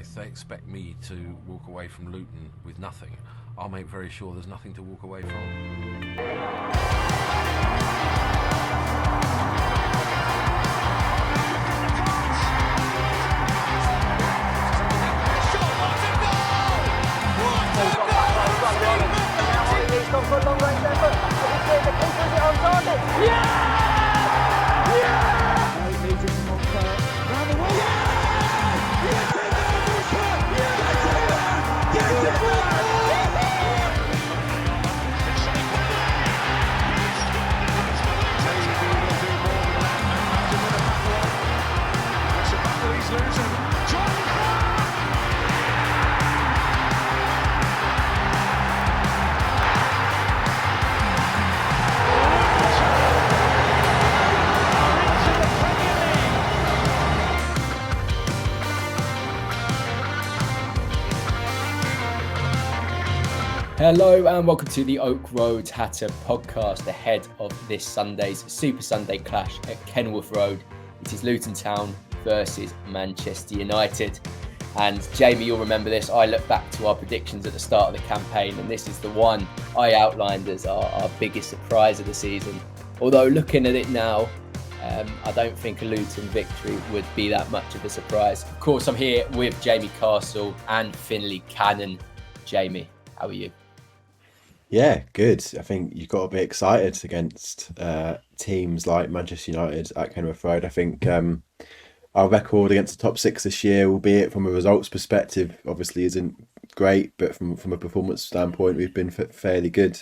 if they expect me to walk away from Luton with nothing, I'll make very sure there's nothing to walk away from. Hello and welcome to the Oak Road Hatter podcast ahead of this Sunday's Super Sunday clash at Kenilworth Road. It is Luton Town versus Manchester United. And Jamie, you'll remember this. I look back to our predictions at the start of the campaign and this is the one I outlined as our biggest surprise of the season. Although looking at it now, I don't think a Luton victory would be that much of a surprise. Of course, I'm here with Jamie Castle and Finlay Cannon. Jamie, how are you? Yeah, good. I think you've got to be excited against teams like Manchester United at Kenilworth Road. I think our record against the top six this year, albeit from a results perspective, obviously isn't great, but from a performance standpoint, we've been fairly good.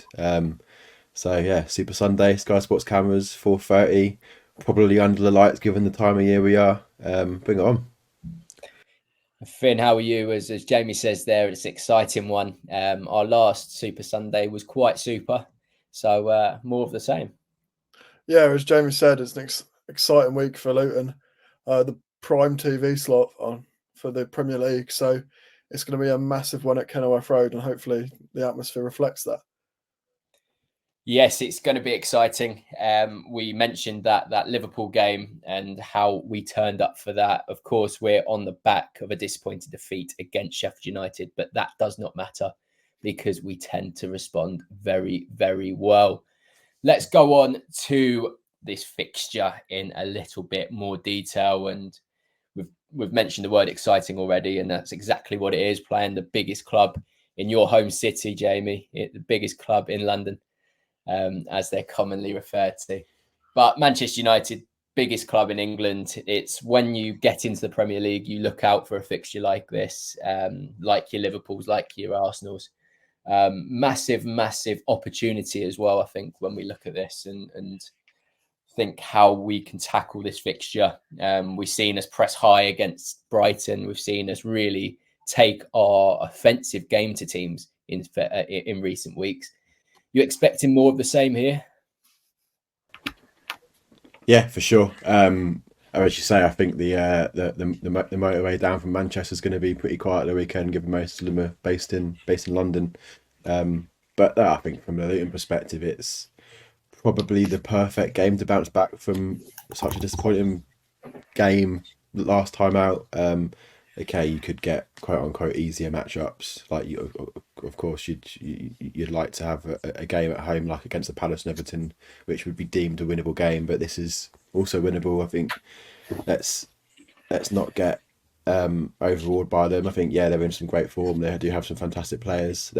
So yeah, Super Sunday, Sky Sports cameras, 4:30, probably under the lights given the time of year we are. Bring it on. Finn, how are you? As Jamie says there, it's an exciting one. Our last Super Sunday was quite super, so more of the same. Yeah, as Jamie said, it's an exciting week for Luton. The prime TV slot for the Premier League, so it's going to be a massive one at Kenilworth Road, and hopefully the atmosphere reflects that. Yes, it's going to be exciting. We mentioned that Liverpool game and how we turned up for that. Of course, we're on the back of a disappointing defeat against Sheffield United, but that does not matter because we tend to respond very, very well. Let's go on to this fixture in a little bit more detail. And we've mentioned the word exciting already, and that's exactly what it is, playing the biggest club in your home city, Jamie, the biggest club in London. As they're commonly referred to. But Manchester United, biggest club in England. It's when you get into the Premier League, you look out for a fixture like this, like your Liverpools, like your Arsenals. Massive, massive opportunity as well, I think, when we look at this and think how we can tackle this fixture. We've seen us press high against Brighton. We've seen us really take our offensive game to teams in recent weeks. You expecting more of the same here? Yeah, for sure. As you say, I think the motorway down from Manchester is going to be pretty quiet the weekend, given most of them are based in London. But I think from the Luton perspective, it's probably the perfect game to bounce back from such a disappointing game last time out. Okay, you could get quote unquote easier matchups. Like you, of course, you'd like to have a game at home like against the Palace and Everton, which would be deemed a winnable game. But this is also winnable. I think let's not get overawed by them. I think they're in some great form. They do have some fantastic players.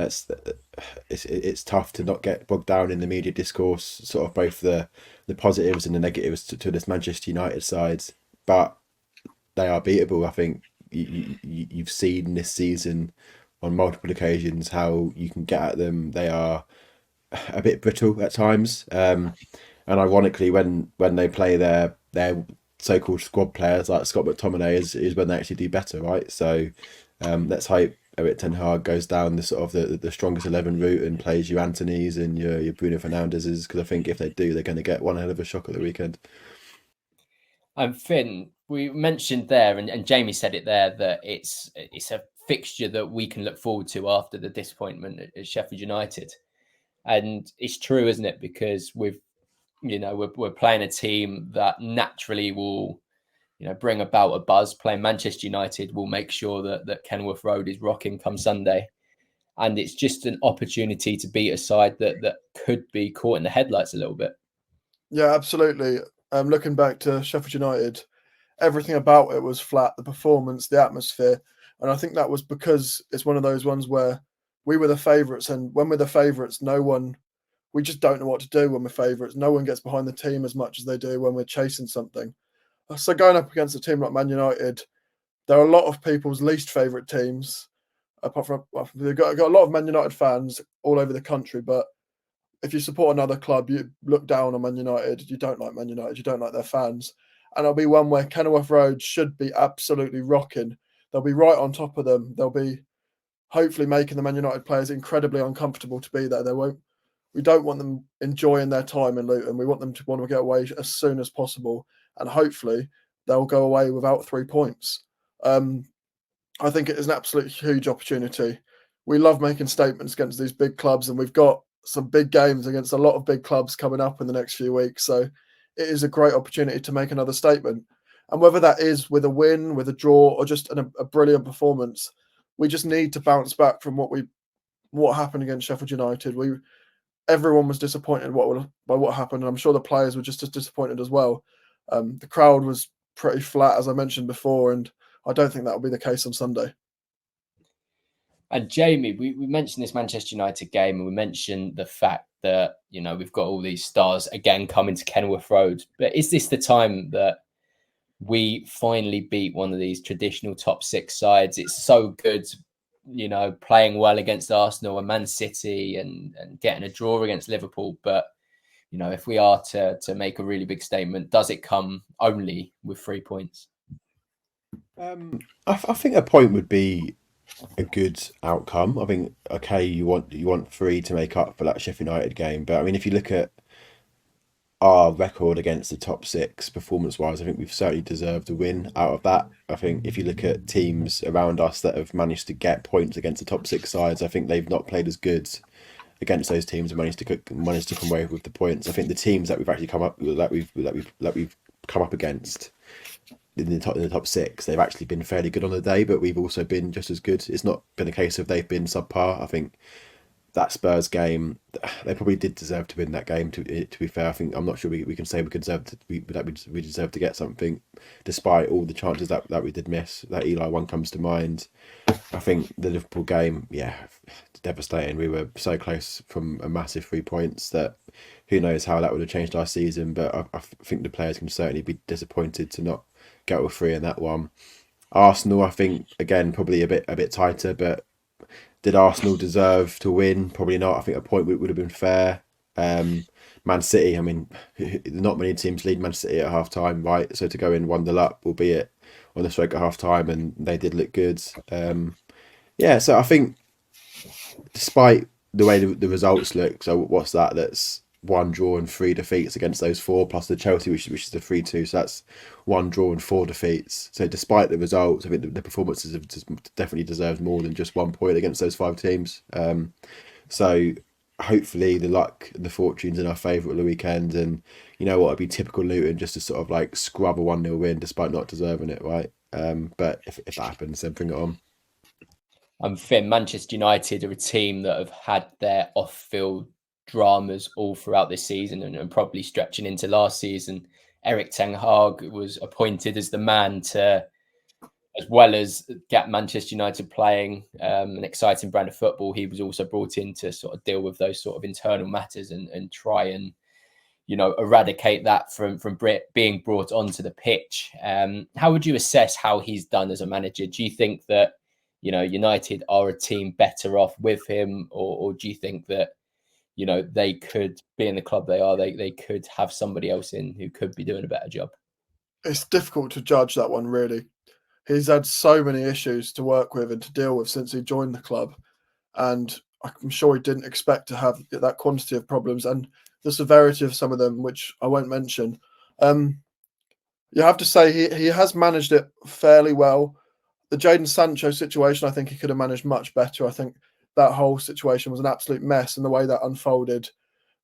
It's tough to not get bogged down in the media discourse, sort of both the positives and the negatives to this Manchester United side, but they are beatable. I think. You've seen this season on multiple occasions how you can get at them. They are a bit brittle at times, and ironically, when they play their so-called squad players like Scott McTominay is when they actually do better, right? So let's hope Erik ten Hag goes down the sort of the strongest 11 route and plays your Antony's and your Bruno Fernandes's, because I think if they do, they're going to get one hell of a shock at the weekend. Finn, we mentioned there, and Jamie said it there, that it's a fixture that we can look forward to after the disappointment at Sheffield United. And it's true, isn't it? Because we're playing a team that naturally will bring about a buzz. Playing Manchester United will make sure that Kenilworth Road is rocking come Sunday. And it's just an opportunity to beat a side that could be caught in the headlights a little bit. Yeah, absolutely. Looking back to Sheffield United, everything about it was flat, the performance, the atmosphere. And I think that was because it's one of those ones where we were the favourites. And when we're the favourites, we just don't know what to do when we're favourites. No one gets behind the team as much as they do when we're chasing something. So going up against a team like Man United, there are a lot of people's least favourite teams. Apart from they've got a lot of Man United fans all over the country, but if you support another club, you look down on Man United. You don't like Man United. You don't like their fans, and it'll be one where Kenilworth Road should be absolutely rocking. They'll be right on top of them. They'll be hopefully making the Man United players incredibly uncomfortable to be there. We don't want them enjoying their time in Luton. We want them to want to get away as soon as possible, and hopefully they'll go away without 3 points. I think it is an absolute huge opportunity. We love making statements against these big clubs, and we've got some big games against a lot of big clubs coming up in the next few weeks. So it is a great opportunity to make another statement. And whether that is with a win, with a draw, or just a brilliant performance, we just need to bounce back from what happened against Sheffield United. Everyone was disappointed by what happened, and I'm sure the players were just as disappointed as well. The crowd was pretty flat, as I mentioned before, and I don't think that will be the case on Sunday. And Jamie, we mentioned this Manchester United game, and we mentioned the fact that, we've got all these stars again coming to Kenilworth Road. But is this the time that we finally beat one of these traditional top 6 sides? It's so good, playing well against Arsenal and Man City and getting a draw against Liverpool. But, if we are to make a really big statement, does it come only with 3 points? I think a point would be a good outcome. I think, okay, you want 3 to make up for that Sheffield United game, but I mean, if you look at our record against the top 6 performance-wise, I think we've certainly deserved a win out of that. I think if you look at teams around us that have managed to get points against the top 6 sides, I think they've not played as good against those teams and managed to come away with the points. I think the teams that we've actually come up against in the top 6, they've actually been fairly good on the day, but we've also been just as good. It's not been a case of they've been subpar. I think that Spurs game, they probably did deserve to win that game. To be fair, I think I'm not sure we can say we deserve to get something, despite all the chances that we did miss. That Eli one comes to mind. I think the Liverpool game, devastating. We were so close from a massive 3 points that who knows how that would have changed our season. But I think the players can certainly be disappointed to not get with 3 in that one. Arsenal, I think, again, probably a bit tighter, but did Arsenal deserve to win? Probably not. I think a point would have been fair. Man City, I mean, not many teams lead Man City at half time, right? So to go in 1-0 up, albeit on the stroke at half time, and they did look good. So I think despite the way the results look, so what's that? That's 1 draw and 3 defeats against those 4, plus the Chelsea, which is the 3-2. So that's 1 draw and 4 defeats. So despite the results, I think the performances have definitely deserved more than just 1 point against those 5 teams. So hopefully the luck and the fortune's in our favour at the weekend. And you know what, it'd be typical Luton just to sort of like scrub a 1-0 win despite not deserving it, right? But if that happens, then bring it on. Finn, Manchester United are a team that have had their off-field dramas all throughout this season and probably stretching into last season. Erik ten Hag was appointed as the man to, as well as get Manchester United playing an exciting brand of football, he was also brought in to sort of deal with those sort of internal matters and try and, eradicate that from being brought onto the pitch. How would you assess how he's done as a manager? Do you think that, United are a team better off with him, or do you think that, they could be in the club they are, they could have somebody else in who could be doing a better job? It's difficult to judge that one, really. He's had so many issues to work with and to deal with since he joined the club. And I'm sure he didn't expect to have that quantity of problems and the severity of some of them, which I won't mention. You have to say he has managed it fairly well. The Jadon Sancho situation, I think he could have managed much better. I think that whole situation was an absolute mess, and the way that unfolded,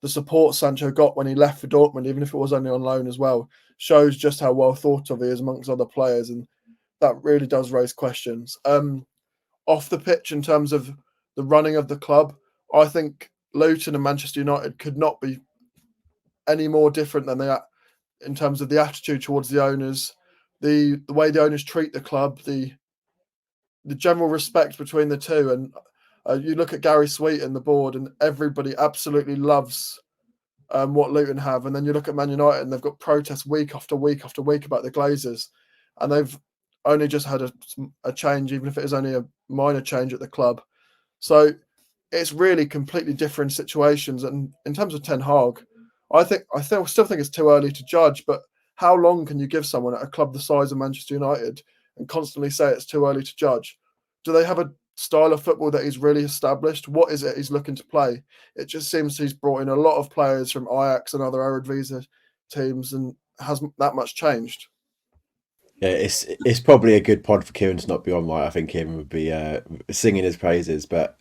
the support Sancho got when he left for Dortmund, even if it was only on loan as well, shows just how well thought of he is amongst other players, and that really does raise questions. Off the pitch, in terms of the running of the club, I think Luton and Manchester United could not be any more different than they are in terms of the attitude towards the owners, the way the owners treat the club, the general respect between the two. And you look at Gary Sweet and the board, and everybody absolutely loves what Luton have. And then you look at Man United, and they've got protests week after week after week about the Glazers, and they've only just had a change, even if it is only a minor change at the club. So it's really completely different situations. And in terms of Ten Hag, I still think it's too early to judge. But how long can you give someone at a club the size of Manchester United and constantly say it's too early to judge? Do they have a style of football that he's really established? What is it he's looking to play? It just seems he's brought in a lot of players from Ajax and other Eredivisie teams, and hasn't that much changed. Yeah, it's probably a good pod for Kieran to not be on, right? I think Kieran would be singing his praises, but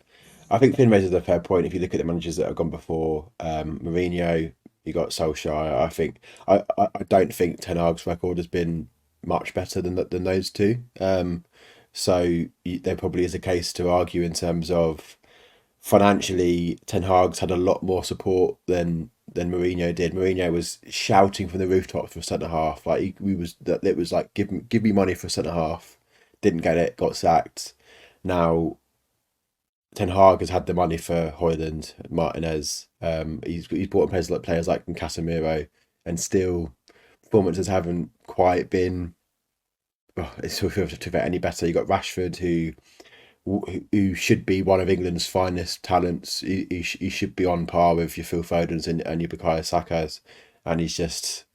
I think Finn raises a fair point. If you look at the managers that have gone before, Mourinho, you got Solskjaer. I don't think Ten Hag's record has been much better than those two. So there probably is a case to argue in terms of financially, Ten Hag's had a lot more support than Mourinho did. Mourinho was shouting from the rooftops for a centre half. Like it was like give me money for a centre half. Didn't get it, got sacked. Now Ten Hag has had the money for Højlund, Martinez. He's brought in players like Casemiro, and still performances haven't quite been. It's sort of to any better. You got Rashford, who should be one of England's finest talents. He should be on par with your Phil Fodens and your Bukayo Sakas, and he's just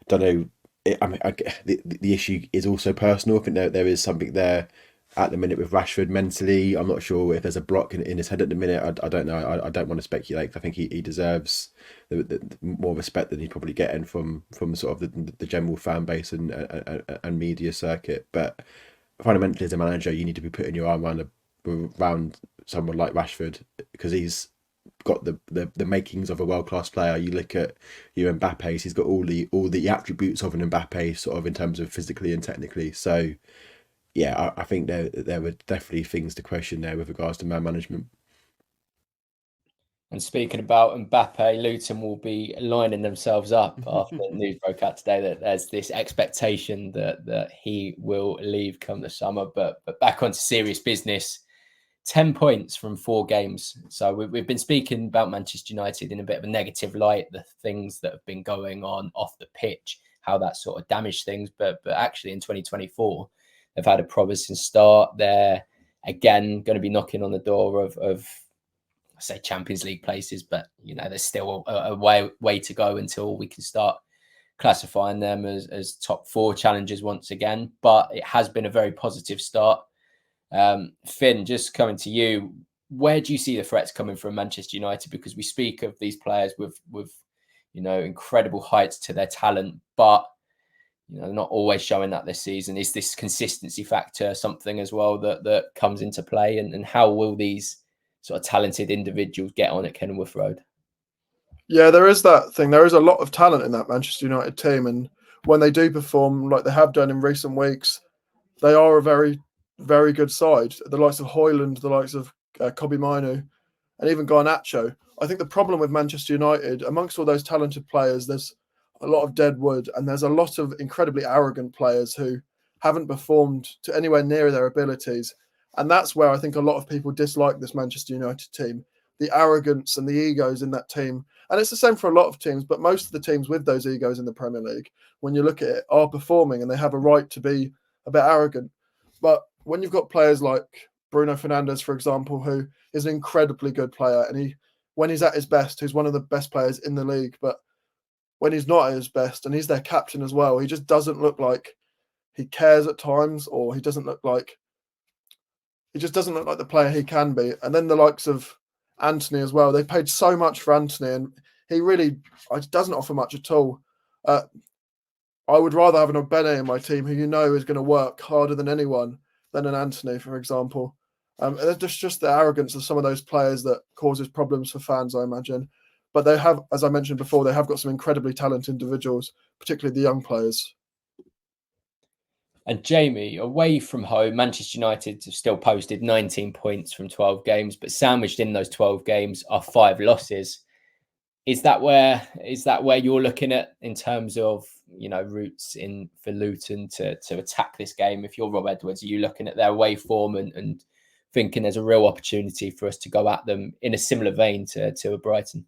don't know. The issue is also personal. I think there is something there at the minute with Rashford mentally. I'm not sure if there's a block in his head at the minute. I don't know. I don't want to speculate. I think he deserves the more respect than he's probably getting from sort of the general fan base and media circuit. But fundamentally, as a manager, you need to be putting your arm around someone like Rashford, because he's got the makings of a world-class player. You look at your Mbappe, he's got all the attributes of an Mbappe, sort of in terms of physically and technically. So yeah, I think there were definitely things to question there with regards to man management. And speaking about Mbappe, Luton will be lining themselves up after the news broke out today that there's this expectation that he will leave come the summer. But back onto serious business. 10 points from 4 games. So we've been speaking about Manchester United in a bit of a negative light, the things that have been going on off the pitch, how that sort of damaged things. But actually in 2024, they've had a promising start. They're again going to be knocking on the door of I say Champions League places, but there's still a way to go until we can start classifying them as top 4 challengers once again. But it has been a very positive start. Finn, just coming to you, where do you see the threats coming from Manchester United? Because we speak of these players with incredible heights to their talent, but not always showing that this season. Is this consistency factor something as well that comes into play? And how will these sort of talented individuals get on at Kenilworth Road? Yeah, there is that thing. There is a lot of talent in that Manchester United team, and when they do perform like they have done in recent weeks, they are a very, very good side. The likes of Højlund, the likes of Kobe Mainu, and even Garnacho. I think the problem with Manchester United, amongst all those talented players, there's a lot of dead wood, and there's a lot of incredibly arrogant players who haven't performed to anywhere near their abilities. And that's where I think a lot of people dislike this Manchester United team, the arrogance and the egos in that team. And it's the same for a lot of teams, but most of the teams with those egos in the Premier League, when you look at it, are performing and they have a right to be a bit arrogant. But when you've got players like Bruno Fernandes, for example, who is an incredibly good player, and when he's at his best, he's one of the best players in the league. But when he's not at his best, and he's their captain as well, he just doesn't look like he cares at times, or he just doesn't look like the player he can be. And then the likes of Anthony as well. They paid so much for Anthony, and he really doesn't offer much at all. I would rather have an Obene in my team who is going to work harder than anyone than an Anthony, for example. It's just the arrogance of some of those players that causes problems for fans, I imagine. But they have, as I mentioned before, they have got some incredibly talented individuals, particularly the young players. And Jamie, away from home, Manchester United have still posted 19 points from 12 games, but sandwiched in those 12 games are 5 losses. Is that where you're looking at in terms of, routes in for Luton to attack this game? If you're Rob Edwards, are you looking at their away form and thinking there's a real opportunity for us to go at them in a similar vein to a Brighton?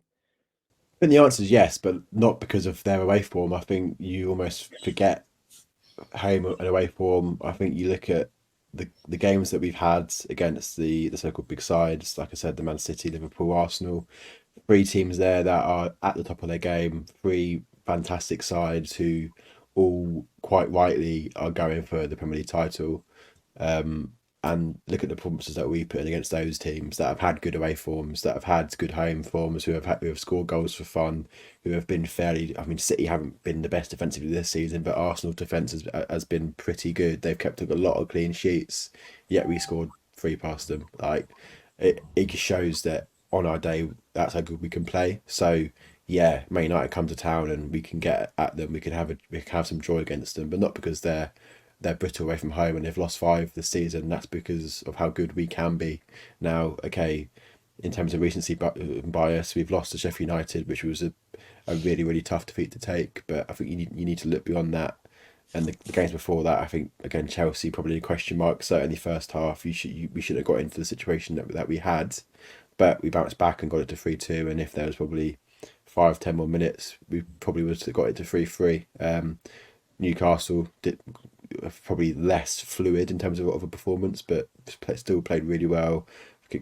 I think the answer is yes, but not because of their away form. I think you almost forget home and away form. I think you look at the games that we've had against the so-called big sides, like I said, the Man City, Liverpool, Arsenal, 3 teams there that are at the top of their game, 3 fantastic sides who all quite rightly are going for the Premier League title. And look at the performances that we put in against those teams that have had good away forms, that have had good home forms, who have scored goals for fun, who have been fairly. I mean, City haven't been the best defensively this season, but Arsenal's defence has been pretty good. They've kept a lot of clean sheets, yet we scored 3 past them. Like it just shows that on our day, that's how good we can play. So yeah, Man United come to town and we can get at them. We can have some joy against them, but not because they're brittle away from home and they've lost 5 this season. That's because of how good we can be. Now, okay, in terms of recency bias, we've lost to Sheffield United, which was a really, really tough defeat to take. But I think you need to look beyond that. And the games before that, I think, again, Chelsea, probably a question mark. Certainly first half, we should have got into the situation that we had. But we bounced back and got it to 3-2. And if there was probably 5-10 more minutes, we probably would have got it to 3-3. Newcastle probably less fluid in terms of a performance, but still played really well.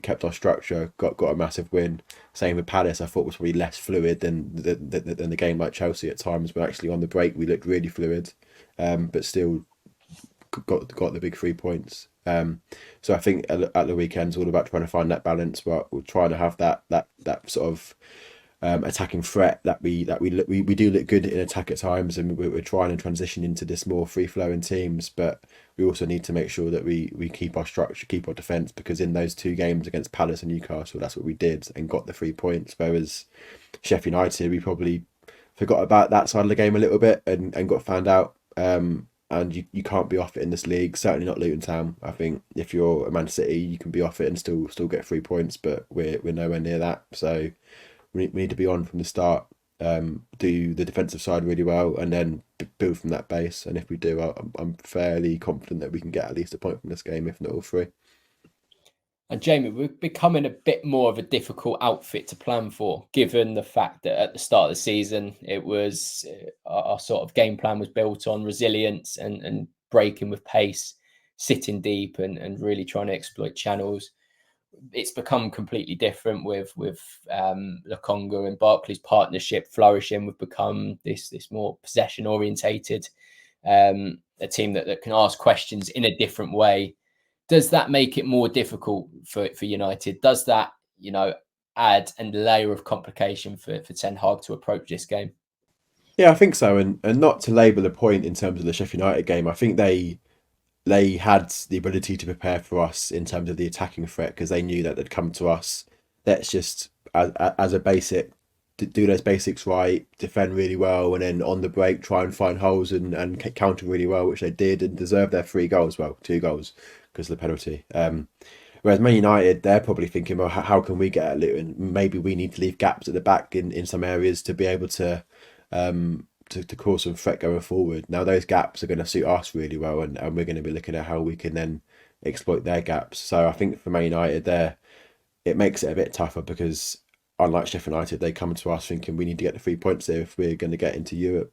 Kept our structure, got a massive win. Same with Palace. I thought was probably less fluid than the game like Chelsea at times, but actually on the break we looked really fluid, but still got the big 3 points. So I think at the weekend it's all about trying to find that balance. But we're trying to have that sort of attacking threat that we do look good in attack at times, and we're trying to transition into this more free flowing teams, but we also need to make sure that we keep our structure, keep our defence, because in those 2 games against Palace and Newcastle, that's what we did and got the 3 points, whereas Sheffield United, we probably forgot about that side of the game a little bit and got found out. And you can't be off it in this league, certainly not Luton Town. I think if you're a Man City, you can be off it and still get 3 points, but we're nowhere near that. So we need to be on from the start, do the defensive side really well, and then build from that base. And if we do, I'm fairly confident that we can get at least a point from this game, if not all 3. And Jamie, we're becoming a bit more of a difficult outfit to plan for, given the fact that at the start of the season, it was our sort of game plan was built on resilience and breaking with pace, sitting deep and really trying to exploit channels. It's become completely different with Lokonga and Barkley's partnership flourishing. We've become this more possession orientated, a team that can ask questions in a different way. Does that make it more difficult for United? Does that add a layer of complication for Ten Hag to approach this game? Yeah, I think so. And not to labour the point in terms of the Sheffield United game, I think they had the ability to prepare for us in terms of the attacking threat, because they knew that they'd come to us. Let's just, as a basic, do those basics right, defend really well, and then on the break try and find holes and counter really well, which they did, and deserved their 3 goals. Well, 2 goals because of the penalty. Whereas Man United, they're probably thinking, well, how can we get at Luton? Maybe we need to leave gaps at the back in some areas to be able to cause some threat going forward. Now those gaps are going to suit us really well, and we're going to be looking at how we can then exploit their gaps. So I think for Man United there, it makes it a bit tougher, because unlike Sheffield United, they come to us thinking we need to get the 3 points there if we're going to get into Europe.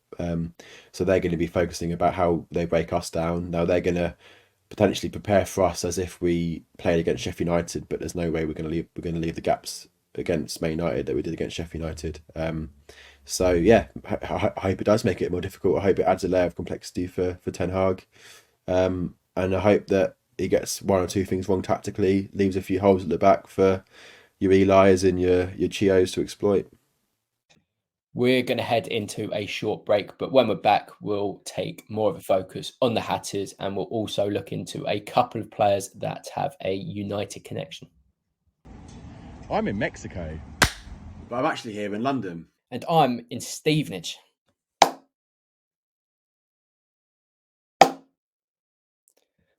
So they're going to be focusing about how they break us down. Now they're going to potentially prepare for us as if we played against Sheffield United, but there's no way we're going to leave the gaps against Man United that we did against Sheffield United. So yeah, I hope it does make it more difficult. I hope it adds a layer of complexity for Ten Hag, and I hope that he gets 1 or 2 things wrong tactically, leaves a few holes at the back for your Eli's and your Chios to exploit. We're going to head into a short break, but when we're back, we'll take more of a focus on the Hatters, and we'll also look into a couple of players that have a United connection. I'm in Mexico. But I'm actually here in London. And I'm in Stevenage.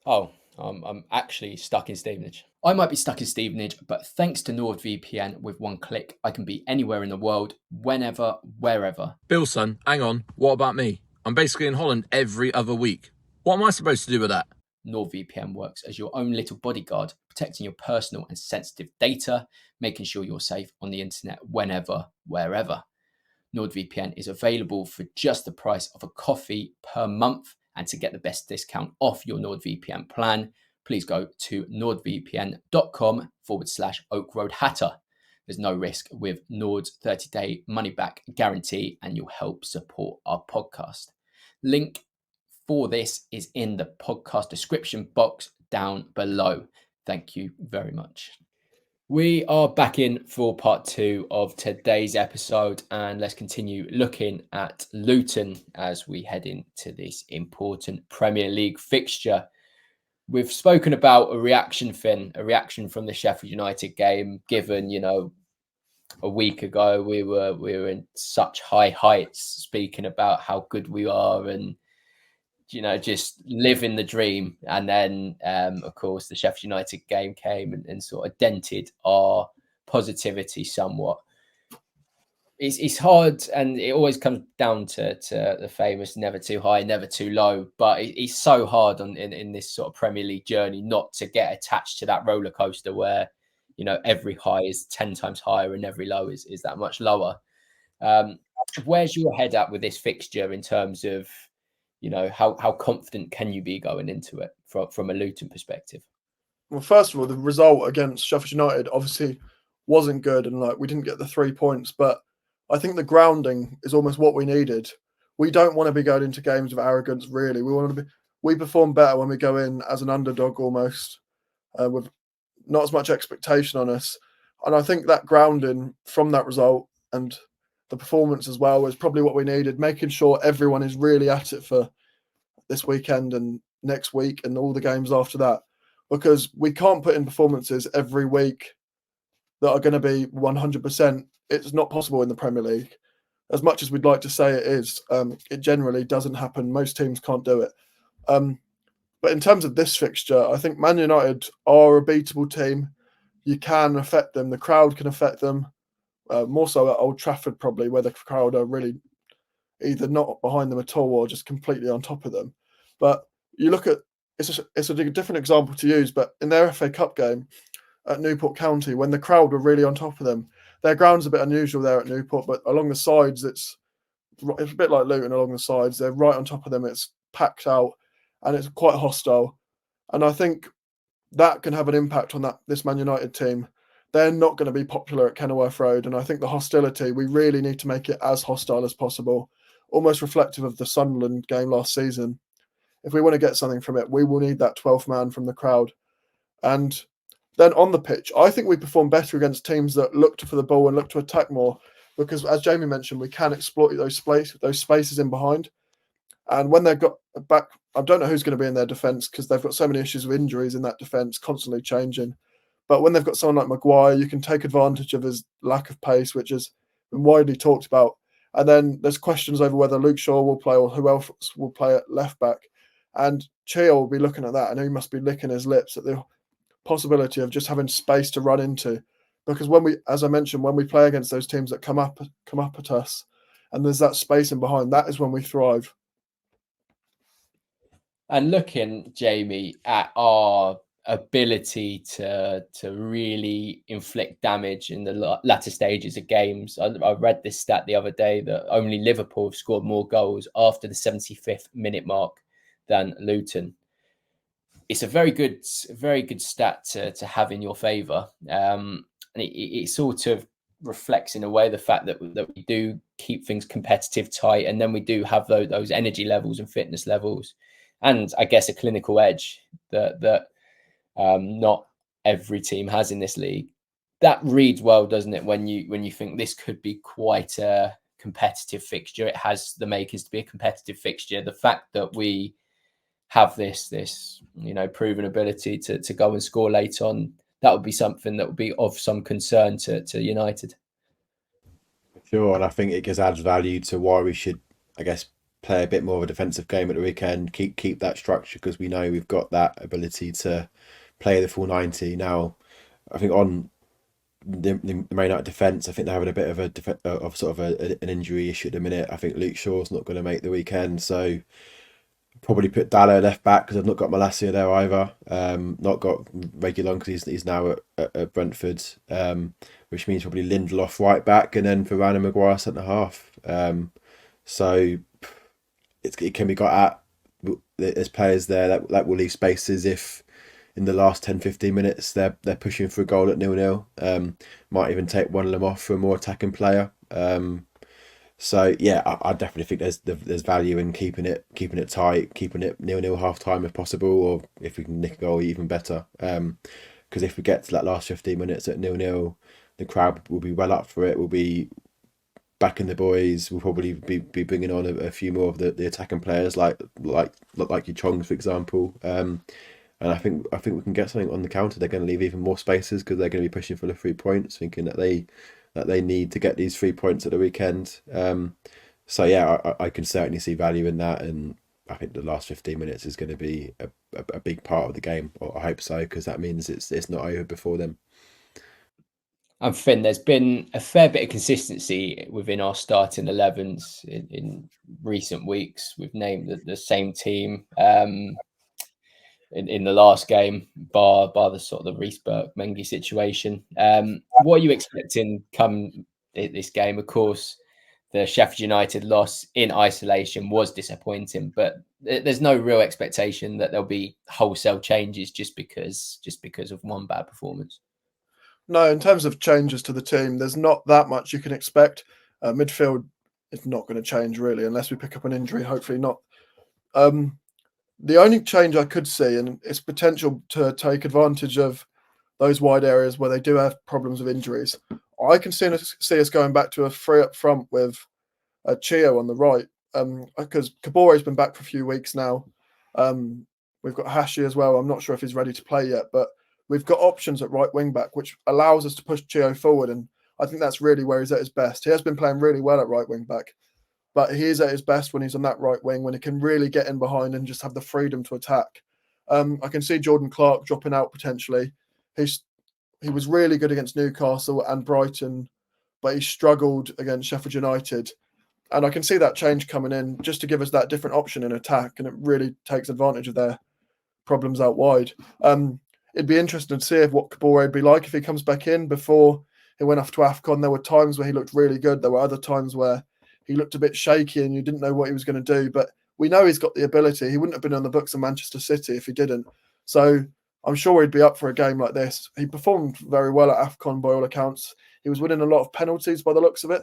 Oh, I'm actually stuck in Stevenage. I might be stuck in Stevenage, but thanks to NordVPN, with one click, I can be anywhere in the world, whenever, wherever. Bill, son, hang on. What about me? I'm basically in Holland every other week. What am I supposed to do with that? NordVPN works as your own little bodyguard, protecting your personal and sensitive data, making sure you're safe on the internet whenever, wherever. NordVPN is available for just the price of a coffee per month. And to get the best discount off your NordVPN plan, please go to nordvpn.com/Oak Road Hatter. There's no risk with Nord's 30-day money-back guarantee, and you'll help support our podcast. Link for this is in the podcast description box down below. Thank you very much. We are back in for part 2 of today's episode, and let's continue looking at Luton as we head into this important Premier League fixture. We've spoken about a reaction, Finn, a reaction from the Sheffield United game, given, a week ago we were in such high heights speaking about how good we are and just living the dream. And then, of course, the Sheffield United game came and sort of dented our positivity somewhat. It's hard, and it always comes down to the famous never too high, never too low. But it's so hard in this sort of Premier League journey not to get attached to that roller coaster where, every high is 10 times higher and every low is that much lower. Where's your head at with this fixture in terms of, how confident can you be going into it from a Luton perspective? Well, first of all, the result against Sheffield United obviously wasn't good, and we didn't get the 3 points. But I think the grounding is almost what we needed. We don't want to be going into games with arrogance. Really, we perform better when we go in as an underdog almost, with not as much expectation on us. And I think that grounding from that result and the performance as well is probably what we needed, making sure everyone is really at it for this weekend and next week and all the games after that, because we can't put in performances every week that are going to be 100%. It's not possible in the Premier League. As much as we'd like to say it is, it generally doesn't happen. Most teams can't do it. But in terms of this fixture, I think Man United are a beatable team. You can affect them. The crowd can affect them. More so at Old Trafford, probably, where the crowd are really either not behind them at all or just completely on top of them. But you look at it's a different example to use, but in their FA Cup game at Newport County, when the crowd were really on top of them, their ground's a bit unusual there at Newport, but along the sides, it's a bit like Luton along the sides. They're right on top of them. It's packed out and it's quite hostile. And I think that can have an impact on this Man United team. They're not going to be popular at Kenilworth Road. And I think the hostility, we really need to make it as hostile as possible, almost reflective of the Sunderland game last season. If we want to get something from it, we will need that 12th man from the crowd. And then on the pitch, I think we perform better against teams that look for the ball and look to attack more, because as Jamie mentioned, we can exploit those spaces in behind. And when they've got back, I don't know who's going to be in their defence because they've got so many issues with injuries in that defence, constantly changing. But when they've got someone like Maguire, you can take advantage of his lack of pace, which has been widely talked about. And then there's questions over whether Luke Shaw will play or who else will play at left back. And Chio will be looking at that, and he must be licking his lips at the possibility of just having space to run into. Because as I mentioned, when we play against those teams that come up at us, and there's that space in behind, that is when we thrive. And looking, Jamie, at our ability to really inflict damage in the latter stages of games, I read this stat the other day that only Liverpool have scored more goals after the 75th minute mark than Luton. It's a very good stat to have in your favour, and it sort of reflects in a way the fact that we do keep things competitive, tight, and then we do have those energy levels and fitness levels, and I guess a clinical edge that not every team has in this league. That reads well, doesn't it? When you think this could be quite a competitive fixture, it has the makings to be a competitive fixture. The fact that we have this proven ability to go and score late on, that would be something that would be of some concern to United. Sure, and I think it just adds value to why we should, I guess, play a bit more of a defensive game at the weekend. Keep that structure because we know we've got that ability to play the full 90. Now, I think on the Man United defence, I think they're having a bit of of sort of an injury issue at the minute. I think Luke Shaw's not going to make the weekend, so probably put Dallo left back because I've not got Malacia there either. Not got Reguilon because he's now at Brentford, which means probably Lindelof right back and then Varane and Maguire centre half. So it can be got at. There's players there that will leave spaces if in the last 10-15 minutes they're pushing for a goal at 0-0. Might even take one of them off for a more attacking player. So yeah, I definitely think there's value in keeping it tight, keeping it 0-0 half time if possible, or if we can nick a goal, even better. Because if we get to that last 15 minutes at 0-0, the crowd will be well up for it. We'll be backing the boys. We'll probably be bringing on a few more of the attacking players, like your Chongs, for example. And I think we can get something on the counter. They're going to leave even more spaces because they're going to be pushing for the 3 points, thinking that they need to get these 3 points at the weekend. So yeah, I can certainly see value in that, and I think the last 15 minutes is going to be a big part of the game. Or I hope so, because that means it's not over before then. And Finn, there's been a fair bit of consistency within our starting 11s in recent weeks. We've named the same team in the last game, bar the sort of the Rees-Burke Mengi situation. What are you expecting come this game? Of course, the Sheffield United loss in isolation was disappointing, but there's no real expectation that there'll be wholesale changes just because of one bad performance. No, in terms of changes to the team, there's not that much you can expect. Midfield is not going to change really, unless we pick up an injury. Hopefully not. The only change I could see, and it's potential to take advantage of those wide areas where they do have problems with injuries. I can see us going back to a three up front with Chio on the right, because Kabore's been back for a few weeks now. We've got Hashi as well. I'm not sure if he's ready to play yet, but we've got options at right wing back, which allows us to push Chio forward, and I think that's really where he's at his best. He has been playing really well at right wing back, but he is at his best when he's on that right wing, when he can really get in behind and just have the freedom to attack. I can see Jordan Clark dropping out potentially. He was really good against Newcastle and Brighton, but he struggled against Sheffield United. And I can see that change coming in just to give us that different option in attack, and it really takes advantage of their problems out wide. It'd be interesting to see what Kabore would be like if he comes back in. Before he went off to AFCON, there were times where he looked really good. There were other times where he looked a bit shaky and you didn't know what he was going to do. But we know he's got the ability. He wouldn't have been on the books of Manchester City if he didn't. So I'm sure he'd be up for a game like this. He performed very well at AFCON by all accounts. He was winning a lot of penalties by the looks of it.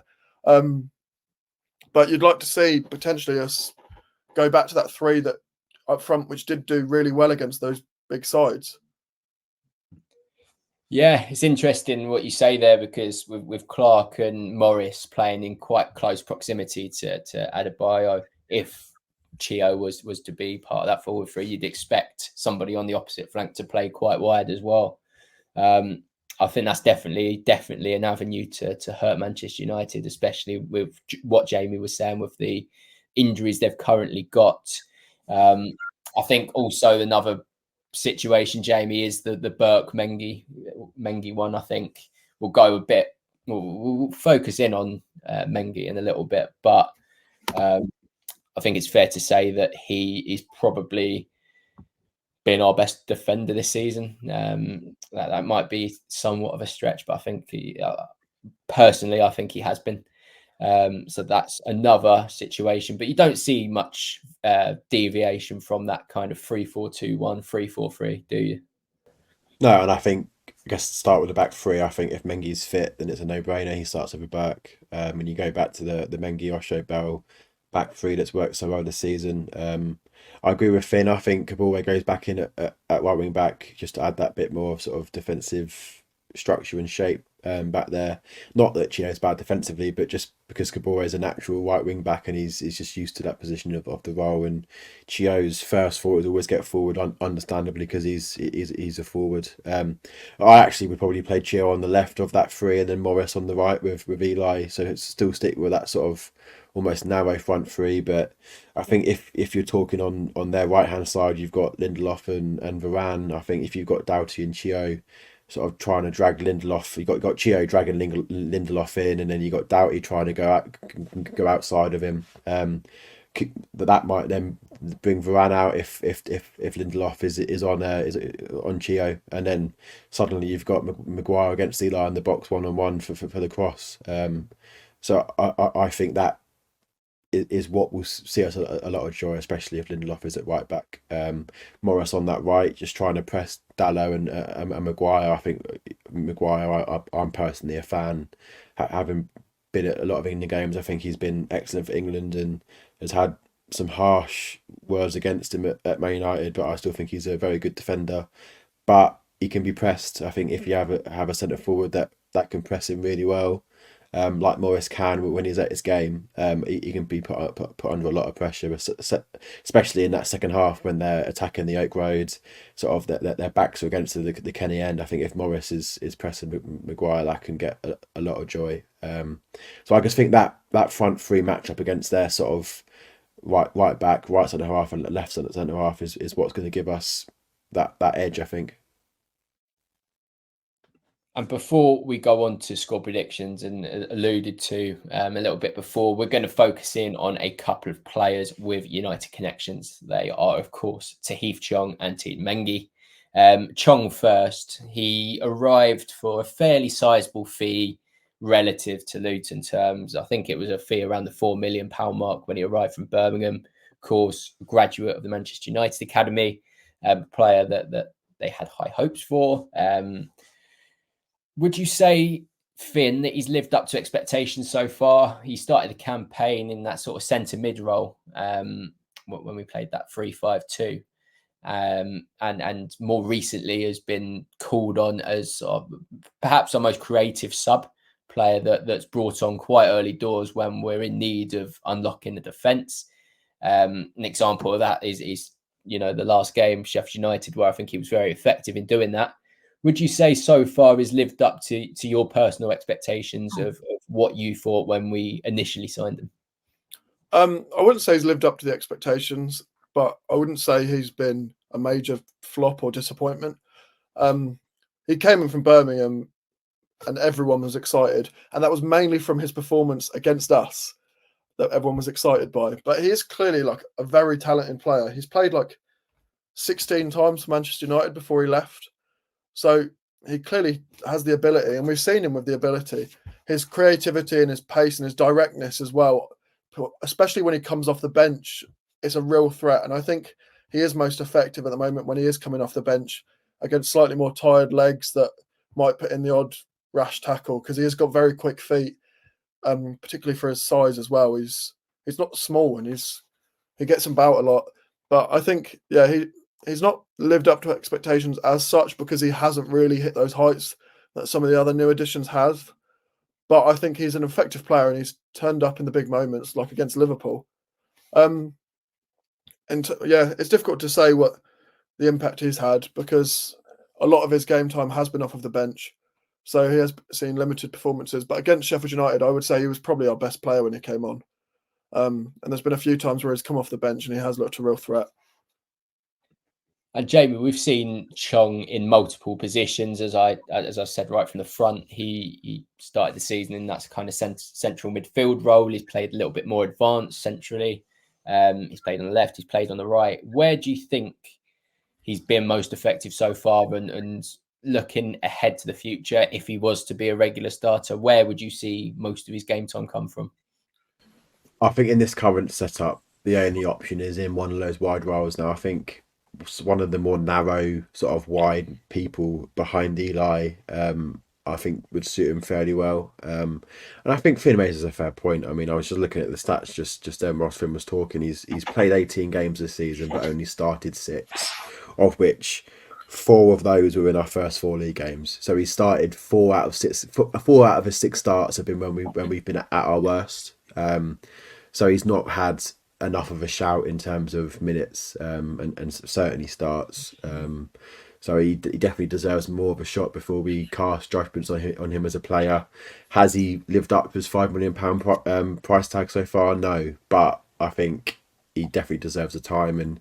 But you'd like to see potentially us go back to that three that up front, which did do really well against those big sides. Yeah, it's interesting what you say there, because with Clark and Morris playing in quite close proximity to Adebayo, if Chio was to be part of that forward three, you'd expect somebody on the opposite flank to play quite wide as well. I think that's definitely an avenue to hurt Manchester United, especially with what Jamie was saying with the injuries they've currently got. I think also another situation, Jamie, is the Burke Mengi one. I think we'll focus in on Mengi in a little bit, but I think it's fair to say that he is probably been our best defender this season. That might be somewhat of a stretch, but I think personally I think he has been. So that's another situation, but you don't see much deviation from that kind of 3-4-2-1, 3-4-3, do you? No, and I think, I guess, to start with the back three, I think if Mengi's fit, then it's a no-brainer. He starts with Burke. When you go back to the Mengi, Osho, Bell back three that's worked so well this season. I agree with Finn. I think Kabore goes back in at right wing back just to add that bit more of sort of defensive structure and shape. back there. Not that Chio's bad defensively, but just because Kabore is a natural right wing back and he's just used to that position of the role. And Chio's first forward always get forward, understandably, because he's a forward. I actually would probably play Chio on the left of that three and then Morris on the right with Eli. So it's still stick with that sort of almost narrow front three. But I think if you're talking on their right hand side, you've got Lindelof and Varane. I think if you've got Doughty and Chio sort of trying to drag Lindelof, you got Chio dragging Lindelof in, and then you got Doughty trying to go outside of him. That might then bring Varane out if Lindelof is on Chio, and then suddenly you've got Maguire against Eli in the box 1-on-1 for the cross. So I think that is what will see us a lot of joy, especially if Lindelof is at right back. Morris on that right, just trying to press Dalot and Maguire. I think Maguire, I'm personally a fan. Having been at a lot of England games, I think he's been excellent for England and has had some harsh words against him at Man United, but I still think he's a very good defender. But he can be pressed. I think if you have a centre forward that can press him really well, like Morris can when he's at his game, he can be put under a lot of pressure, especially in that second half when they're attacking the Oak Road, sort of their backs are against the Kenny end. I think if Morris is pressing Maguire, that can get a lot of joy. So I just think that front three matchup against their sort of right back, right centre half, and left centre half is what's going to give us that edge, I think. And before we go on to score predictions, and alluded to a little bit before, we're going to focus in on a couple of players with United connections. They are, of course, Tahith Chong and Teden Mengi. Chong first. He arrived for a fairly sizable fee relative to Luton terms. I think it was a fee around the £4 million mark when he arrived from Birmingham. Of course, graduate of the Manchester United Academy, a player that they had high hopes for. Would you say, Finn, that he's lived up to expectations so far? He started the campaign in that sort of centre mid role when we played that 3-5-2, and more recently has been called on as perhaps our most creative sub player that's brought on quite early doors when we're in need of unlocking the defence. An example of that is the last game, Sheffield United, where I think he was very effective in doing that. Would you say so far has lived up to your personal expectations of what you thought when we initially signed him? I wouldn't say he's lived up to the expectations, but I wouldn't say he's been a major flop or disappointment. He came in from Birmingham and everyone was excited. And that was mainly from his performance against us that everyone was excited by. But he is clearly like a very talented player. He's played like 16 times for Manchester United before he left. So he clearly has the ability, and we've seen him with the ability. His creativity and his pace and his directness as well, especially when he comes off the bench, is a real threat. And I think he is most effective at the moment when he is coming off the bench against slightly more tired legs that might put in the odd rash tackle, because he has got very quick feet, particularly for his size as well. He's not small and he gets about a lot. But I think, he's not lived up to expectations as such because he hasn't really hit those heights that some of the other new additions have. But I think he's an effective player and he's turned up in the big moments, like against Liverpool. It's difficult to say what the impact he's had because a lot of his game time has been off of the bench. So he has seen limited performances. But against Sheffield United, I would say he was probably our best player when he came on. And there's been a few times where he's come off the bench and he has looked a real threat. And Jamie, we've seen Chong in multiple positions. As I said right from the front, he started the season in that kind of central midfield role. He's played a little bit more advanced centrally. He's played on the left. He's played on the right. Where do you think he's been most effective so far? And looking ahead to the future, if he was to be a regular starter, where would you see most of his game time come from? I think in this current setup, the only option is in one of those wide roles. Now, I think one of the more narrow sort of wide people behind Eli, I think would suit him fairly well. And I think Finn raises a fair point. I mean, I was just looking at the stats just then whilst Finn was talking. He's played 18 games this season, but only started 6, of which 4 of those were in our first 4 league games. So he started 4 out of 6. 4 out of his 6 starts have been when we've been at our worst. So he's not had enough of a shout in terms of minutes and certainly starts. So he definitely deserves more of a shot before we cast judgments on him as a player. Has he lived up to his £5 million price tag so far? No, but I think he definitely deserves the time. And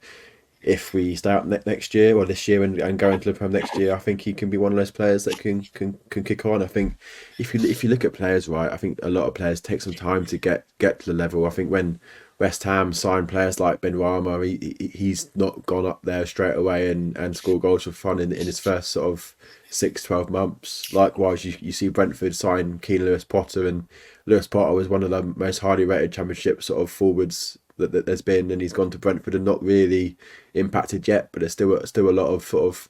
if we stay up next year or this year and go into the Prem next year, I think he can be one of those players that can kick on. I think if you look at players, right, I think a lot of players take some time to get to the level. I think when West Ham signed players like Ben Rama, he's not gone up there straight away and score goals for fun in his first sort of 6-12 months. Likewise, you see Brentford sign Keane Lewis Potter, and Lewis Potter was one of the most highly rated Championship sort of forwards that there's been, and he's gone to Brentford and not really impacted yet, but there's still a lot of sort of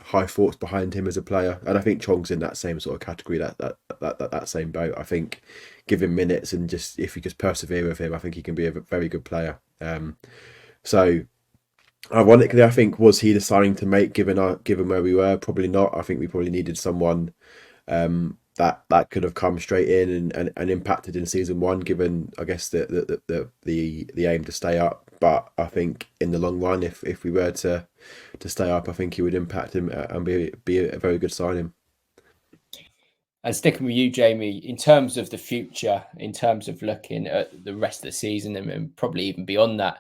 high thoughts behind him as a player. And I think Chong's in that same sort of category, that same boat. I think give him minutes, and just if you just persevere with him, I think he can be a very good player. So ironically, I think, was he the signing to make given where we were? Probably not. I think we probably needed someone that could have come straight in and impacted in season 1, given I guess the aim to stay up. But I think in the long run, if we were to stay up, I think he would impact him and be a very good signing. And sticking with you, Jamie, in terms of the future, in terms of looking at the rest of the season and probably even beyond that,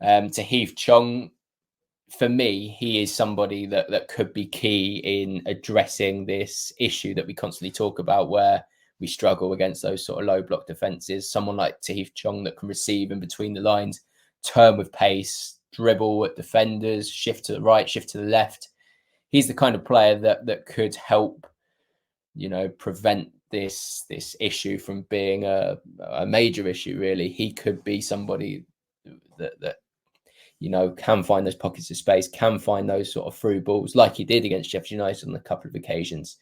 Tahith Chong, for me, he is somebody that could be key in addressing this issue that we constantly talk about, where we struggle against those sort of low block defences. Someone like Tahith Chong that can receive in between the lines, turn with pace, dribble at defenders, shift to the right, shift to the left. He's the kind of player that could help, prevent this issue from being a major issue, really. He could be somebody that can find those pockets of space, can find those sort of through balls like he did against Sheffield United on a couple of occasions.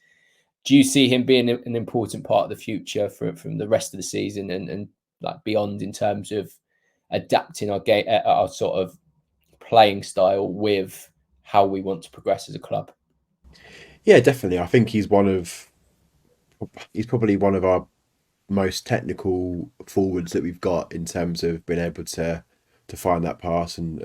Do you see him being an important part of the future from the rest of the season and like beyond, in terms of adapting our game, our sort of playing style with how we want to progress as a club? Yeah, definitely. I think he's probably one of our most technical forwards that we've got, in terms of being able to find that pass and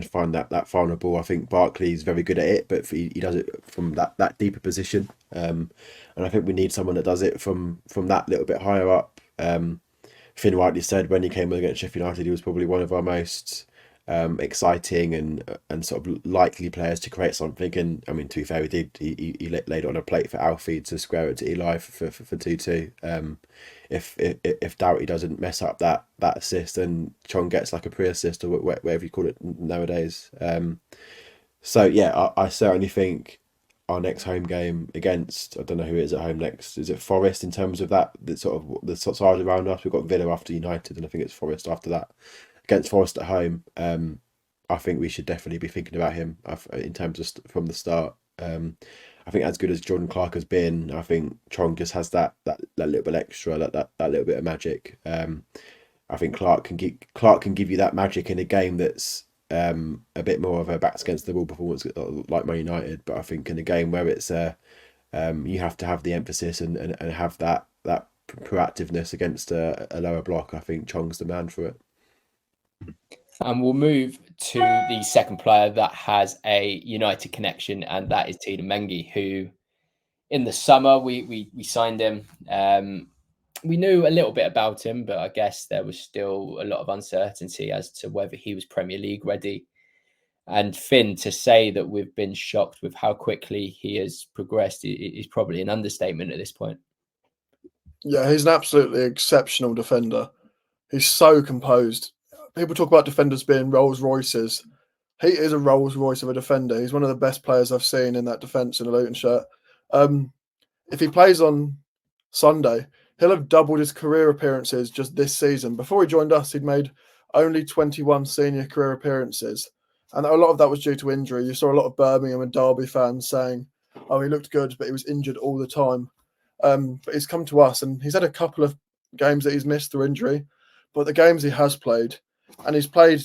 find that final ball. I think Barkley's very good at it, but he does it from that deeper position, and I think we need someone that does it from that little bit higher up. Finn rightly said when he came against Sheffield United, he was probably one of our most exciting and sort of likely players to create something. And I mean, to be fair, he laid it on a plate for Alfie to square it to Eli for 2-2. If Doughty doesn't mess up that assist, then Chong gets like a pre-assist, or whatever you call it nowadays. So yeah, I certainly think our next home game against, I don't know who it is at home next. Is it Forest, in terms of the side around us? We've got Villa after United, and I think it's Forest after that. Against Forest at home, I think we should definitely be thinking about him in terms of from the start. I think as good as Jordan Clark has been, I think Chong just has that little bit extra, that little bit of magic. I think Clark can give you that magic in a game that's a bit more of a backs against the wall performance like Man United. But I think in a game where it's you have to have the emphasis and have that proactiveness against a lower block, I think Chong's the man for it. And we'll move to the second player that has a United connection, and that is Tiedemann Mengi, who in the summer we signed him. We knew a little bit about him, but I guess there was still a lot of uncertainty as to whether he was Premier League ready. And Finn, to say that we've been shocked with how quickly he has progressed is probably an understatement at this point. Yeah, he's an absolutely exceptional defender. He's so composed. People talk about defenders being Rolls Royces. He is a Rolls Royce of a defender. He's one of the best players I've seen in that defence in a Luton shirt. If he plays on Sunday, he'll have doubled his career appearances just this season. Before he joined us, he'd made only 21 senior career appearances. And a lot of that was due to injury. You saw a lot of Birmingham and Derby fans saying, oh, he looked good, but he was injured all the time. But he's come to us, and he's had a couple of games that he's missed through injury. But the games he has played, and he's played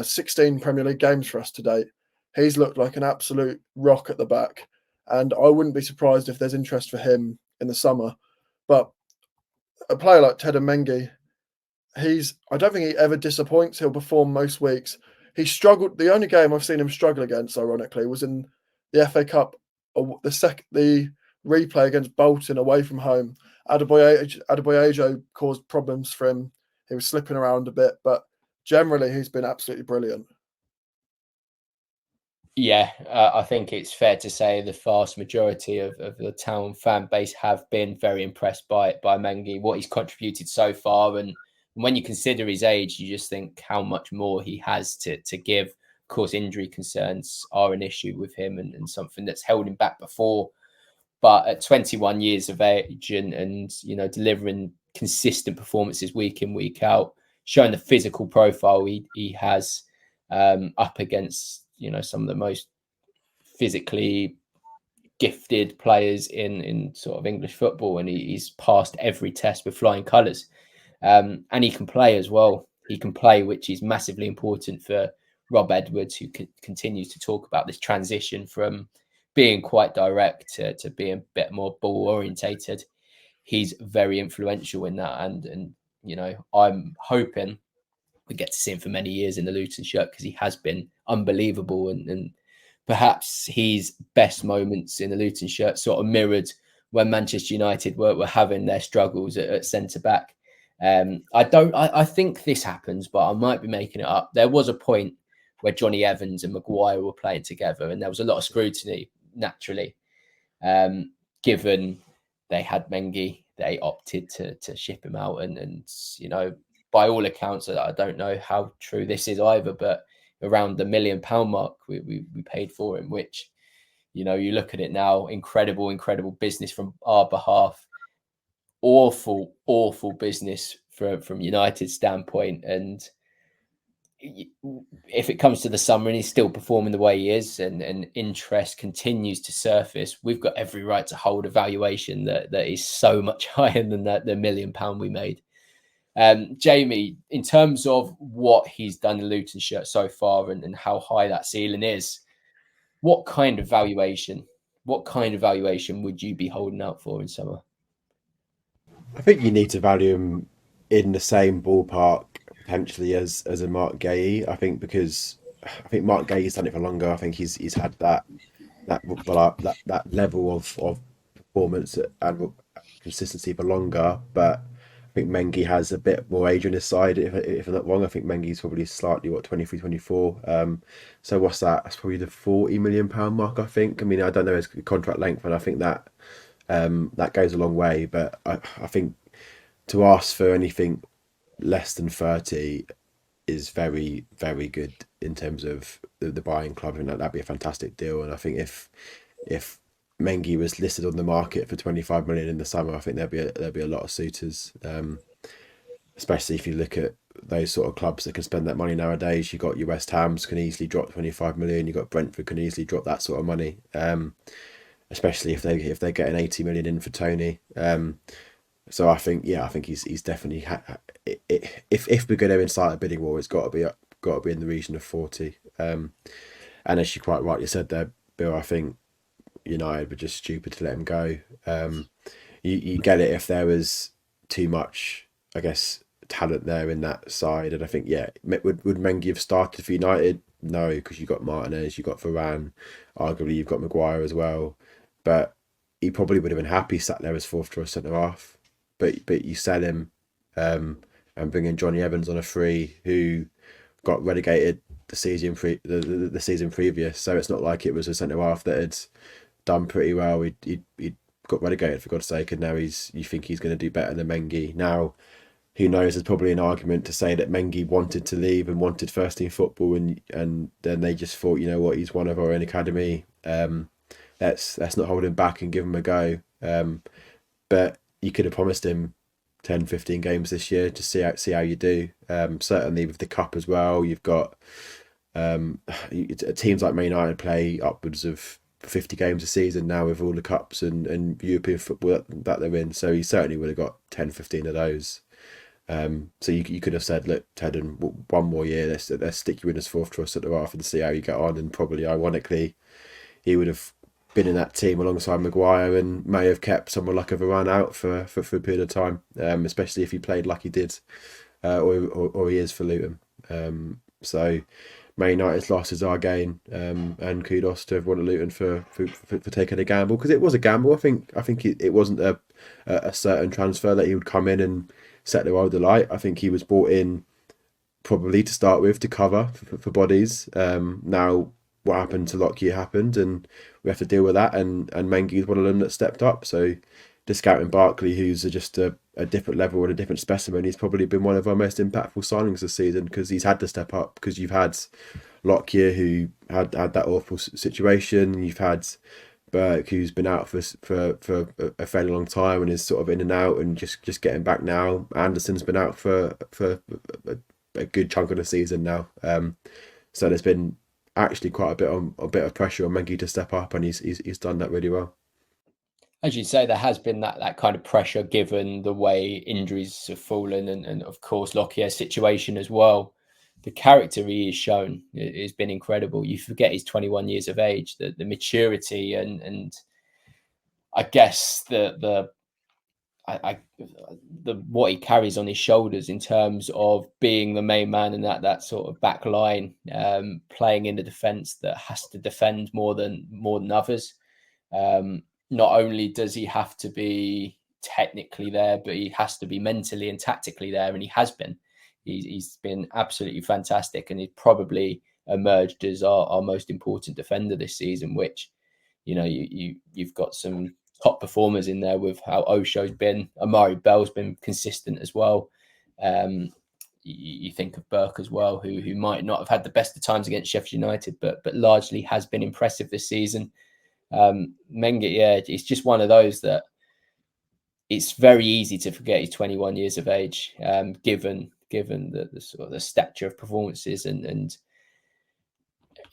16 Premier League games for us to date, he's looked like an absolute rock at the back. And I wouldn't be surprised if there's interest for him in the summer. But a player like Ted Mengi, I don't think he ever disappoints. He'll perform most weeks. He struggled. The only game I've seen him struggle against, ironically, was in the FA Cup, the replay against Bolton away from home. Adebayo caused problems for him. He was slipping around a bit, but generally he's been absolutely brilliant. Yeah, I think it's fair to say the vast majority of the Town fan base have been very impressed by Mengi, what he's contributed so far. And when you consider his age, you just think how much more he has to give. Of course, injury concerns are an issue with him and something that's held him back before. But at 21 years of age and delivering consistent performances week in, week out, showing the physical profile he has up against some of the most physically gifted players in sort of English football, and he's passed every test with flying colours. And he can play as well. He can play, which is massively important for Rob Edwards, who continues to talk about this transition from being quite direct to being a bit more ball orientated. He's very influential in that, and I'm hoping we get to see him for many years in the Luton shirt, because he has been unbelievable, and perhaps his best moments in the Luton shirt sort of mirrored when Manchester United were having their struggles at centre back. I think this happens, but I might be making it up. There was a point where Johnny Evans and Maguire were playing together, and there was a lot of scrutiny, naturally, given they had Mengi. They opted to ship him out, and by all accounts, I don't know how true this is either, but around the £1 million mark we paid for him, which, you look at it now, incredible business from our behalf. Awful business from United's standpoint. And if it comes to the summer and he's still performing the way he is, and interest continues to surface, we've got every right to hold a valuation that is so much higher than the £1 million we made. Jamie, in terms of what he's done in Luton shirt so far and how high that ceiling is, what kind of valuation would you be holding out for in summer? I think you need to value him in the same ballpark potentially as a Mark Gahey. I think Mark Gahey's done it for longer. I think he's had that level of performance and consistency for longer, but I think Mengi has a bit more age on his side, if I'm not wrong. I think Mengi's probably slightly, 23, 24. So what's that? That's probably the £40 million mark, I think. I mean, I don't know his contract length, and I think that that goes a long way. But I think to ask for anything less than 30 is very, very good in terms of the buying club, and that'd be a fantastic deal. And I think if Mengi was listed on the market for 25 million in the summer, I think there'd be a lot of suitors, especially if you look at those sort of clubs that can spend that money nowadays. You got your West Hams can easily drop 25 million. You got Brentford can easily drop that sort of money, especially if they're getting 80 million in for Tony. So I think he's definitely if we're going to incite a bidding war, it's got to be in the region of 40. And as you quite rightly said there, Bill, I think United were just stupid to let him go. You get it if there was too much, I guess, talent there in that side, and I think would Mengi have started for United? No, because you got Martinez, you got Varane, arguably you've got Maguire as well, but he probably would have been happy sat there as fourth choice centre half. But you sell him and bring in Johnny Evans on a free, who got relegated the season the season previous, so it's not like it was a centre half that had done pretty well. He got relegated, for God's sake, and now you think he's going to do better than Mengi. Now, who knows, there's probably an argument to say that Mengi wanted to leave and wanted first team football, and then they just thought, he's one of our own academy, let's not hold him back and give him a go. But you could have promised him 10, 15 games this year to see how you do. Certainly with the cup as well, you've got teams like Man United play upwards of 50 games a season now with all the cups and European football that they're in. So he certainly would have got 10, 15 of those. So you could have said, look, Ted, and one more year, let's stick you in as fourth choice centre half and see how you get on. And probably, ironically, he would have been in that team alongside Maguire and may have kept someone like a Varane out for a period of time, especially if he played like he did, or he is for Luton. So Man United's loss is our gain, and kudos to everyone at Luton for taking a gamble, because it was a gamble. I think it wasn't a certain transfer that he would come in and set the world alight. I think he was brought in probably to start with to cover for bodies. Now what happened to Lockyer happened, and we have to deal with that. And Mengi is one of them that stepped up. So discounting Barkley, who's just a different level and a different specimen, he's probably been one of our most impactful signings this season, because he's had to step up. Because you've had Lockyer, who had that awful situation. You've had Burke, who's been out for a fairly long time and is sort of in and out and just getting back now. Anderson's been out for a good chunk of the season now. So there's been actually quite a bit of pressure on Mengi to step up, and he's done that really well. As you say, there has been that kind of pressure given the way injuries have fallen, and of course Lockyer's situation as well. The character he has shown has been incredible. You forget he's 21 years of age, the maturity and I guess the what he carries on his shoulders in terms of being the main man in that sort of back line, playing in the defence that has to defend more than others. Not only does he have to be technically there, but he has to be mentally and tactically there, and he has been. He's been absolutely fantastic, and he's probably emerged as our most important defender this season, which, you've got some top performers in there with how Osho's been. Amari Bell's been consistent as well. You think of Burke as well, who might not have had the best of times against Sheffield United, but largely has been impressive this season. Mengi, it's just one of those that it's very easy to forget he's 21 years of age, given the sort of the stature of performances and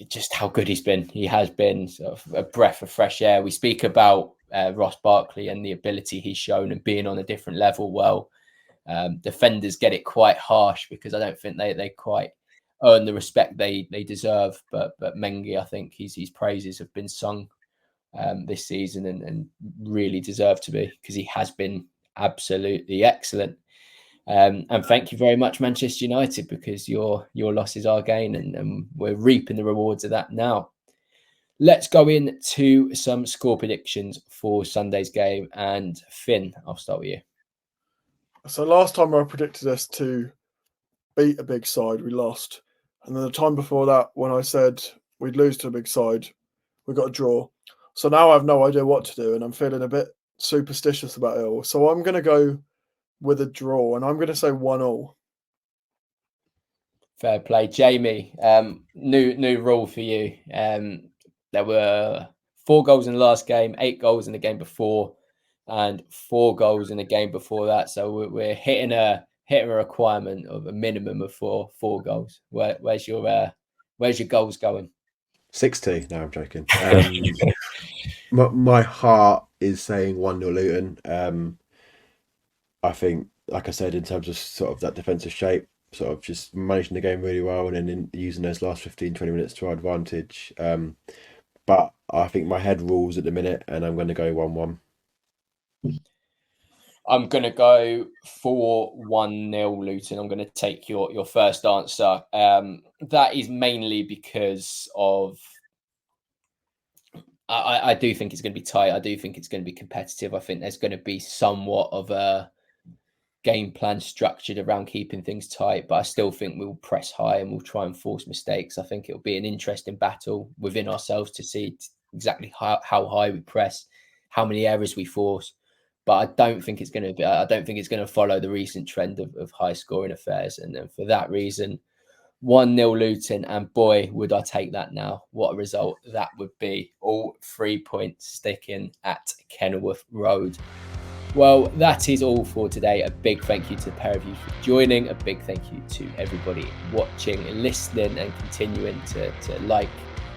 just how good he's been. He has been sort of a breath of fresh air. We speak about Ross Barkley and the ability he's shown and being on a different level. Well, defenders get it quite harsh because I don't think they quite earn the respect they deserve. But Mengi, I think his praises have been sung this season and really deserve to be, because he has been absolutely excellent. And thank you very much, Manchester United, because your loss is our gain, and we're reaping the rewards of that now. Let's go into some score predictions for Sunday's game. And Finn, I'll start with you. So last time I predicted us to beat a big side, we lost. And then the time before that, when I said we'd lose to a big side, we got a draw. So now I have no idea what to do, and I'm feeling a bit superstitious about it all. So I'm going to go with a draw, and I'm going to say 1-1. Fair play. Jamie, new rule for you. There were 4 goals in the last game, 8 goals in the game before, and 4 goals in the game before that. So we're hitting a requirement of a minimum of four goals. Where's your goals going? 60. No, I'm joking. My heart is saying 1-0 Luton. I think, like I said, in terms of sort of that defensive shape, sort of just managing the game really well and then using those last 15-20 minutes to our advantage. But I think my head rules at the minute, and I'm going to go 1-1. I'm going to go for 1-0 Luton. I'm going to take your first answer. That is mainly because of I do think it's going to be tight. I do think it's going to be competitive. I think there's going to be somewhat of a game plan structured around keeping things tight, but I still think we'll press high and we'll try and force mistakes. I think it'll be an interesting battle within ourselves to see exactly how high we press, how many errors we force. But I don't think it's going to follow the recent trend of high scoring affairs. And then for that reason, 1-0 Luton, and boy, would I take that now. What a result that would be. All 3 points sticking at Kenilworth Road. Well, that is all for today. A big thank you to the pair of you for joining. A big thank you to everybody watching, listening, and continuing to like,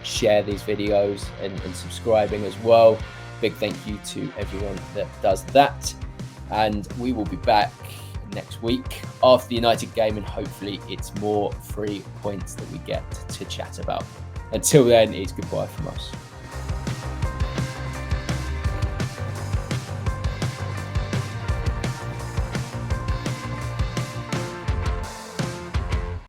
share these videos and subscribing as well. Big thank you to everyone that does that. And we will be back next week after the United game, and hopefully it's more 3 points that we get to chat about. Until then, it's goodbye from us.